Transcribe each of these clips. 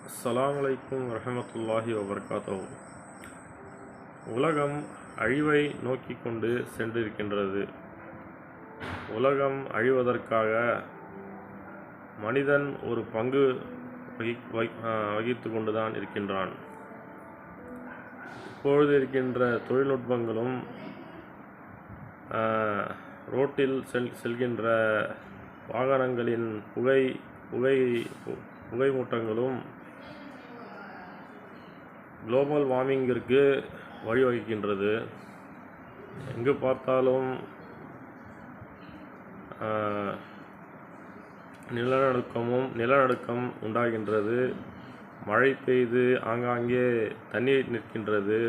அஸ்ஸலாமு அலைக்கும் வரஹ்மத்துல்லாஹி வபரகாத்துஹு. உலகம் அழிவை நோக்கி கொண்டு சென்றிருக்கின்றது. உலகம் அழிவதற்காக மனிதன் ஒரு பங்கு வகித்து கொண்டுதான் இருக்கின்றான். இப்பொழுது இருக்கின்ற தொழில்நுட்பங்களும் ரோட்டில் செல்கின்ற வாகனங்களின் புகைமூட்டங்களும் குளோபல் வார்மிங்கிற்கு வழிவகுக்கின்றது. எங்கு பார்த்தாலும் நிலநடுக்கம் உண்டாகின்றது. மழை பெய்து ஆங்காங்கே தண்ணீர் நிற்கின்றது.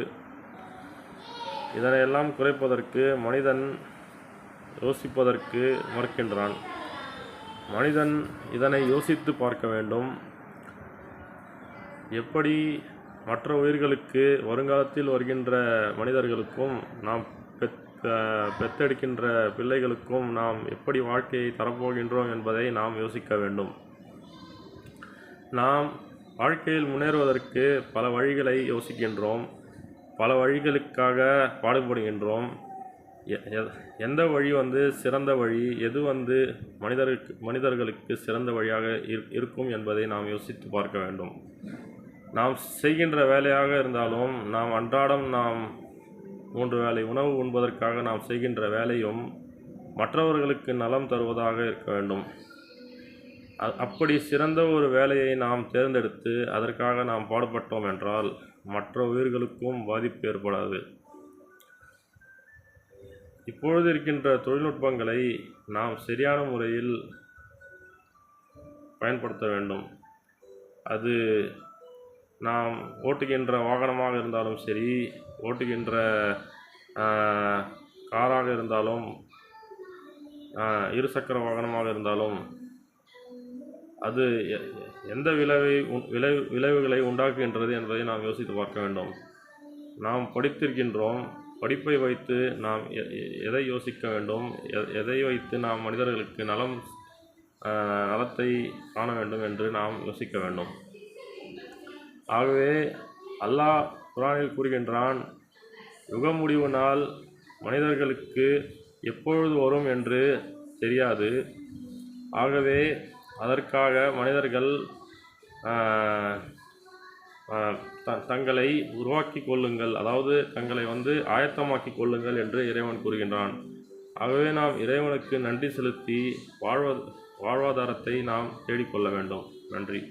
இதனையெல்லாம் குறைப்பதற்கு மனிதன் யோசிப்பதற்கு மறுக்கின்றான். மனிதன் இதனை யோசித்து பார்க்க வேண்டும். எப்படி மற்ற உயிர்களுக்கு வருங்காலத்தில் வருகின்ற மனிதர்களுக்கும் நாம் பெத்தெடுக்கின்ற பிள்ளைகளுக்கும் நாம் எப்படி வாழ்க்கையை தரப்போகின்றோம் என்பதை நாம் யோசிக்க வேண்டும். நாம் வாழ்க்கையில் முன்னேறுவதற்கு பல வழிகளை யோசிக்கின்றோம், பல வழிகளுக்காக பாடுபடுகின்றோம். எந்த வழி சிறந்த வழி, எது மனிதர்களுக்கு சிறந்த வழியாக இருக்கும் என்பதை நாம் யோசித்து பார்க்க வேண்டும். நாம் செய்கின்ற வேலையாக இருந்தாலும், நாம் அன்றாடம் 3 வேளை உணவு உண்பதற்காக நாம் செய்கின்ற வேலையும் மற்றவர்களுக்கு நலம் தருவதாக இருக்க வேண்டும். அப்படி சிறந்த ஒரு வேலையை நாம் தேர்ந்தெடுத்து அதற்காக நாம் பாடுபட்டோம் என்றால் மற்ற உயிர்களுக்கும் பாதிப்பு ஏற்படாது. இப்பொழுது இருக்கின்ற தொழில்நுட்பங்களை நாம் சரியான முறையில் பயன்படுத்த வேண்டும். அது நாம் ஓட்டுகின்ற வாகனமாக இருந்தாலும் சரி, ஓட்டுகின்ற காராக இருந்தாலும், இருசக்கர வாகனமாக இருந்தாலும், அது எந்த விளைவுகளை உண்டாக்குகின்றது என்பதை நாம் யோசித்து பார்க்க வேண்டும். நாம் படித்திருக்கின்றோம். படிப்பை வைத்து நாம் எதை யோசிக்க வேண்டும், எதை வைத்து நாம் மனிதர்களுக்கு நலத்தை காண வேண்டும் என்று நாம் யோசிக்க வேண்டும். ஆகவே அல்லாஹ் குர்ஆனில் கூறுகின்றான், யுக முடிவு நாள் மனிதர்களுக்கு எப்பொழுது வரும் என்று தெரியாது. ஆகவே அதற்காக மனிதர்கள் தங்களை உருவாக்கி கொள்ளுங்கள், அதாவது தங்களை ஆயத்தமாக்கி கொள்ளுங்கள் என்று இறைவன் கூறுகின்றான். ஆகவே நாம் இறைவனுக்கு நன்றி செலுத்தி வாழ்வாதாரத்தை நாம் தேடிக்கொள்ள வேண்டும். நன்றி.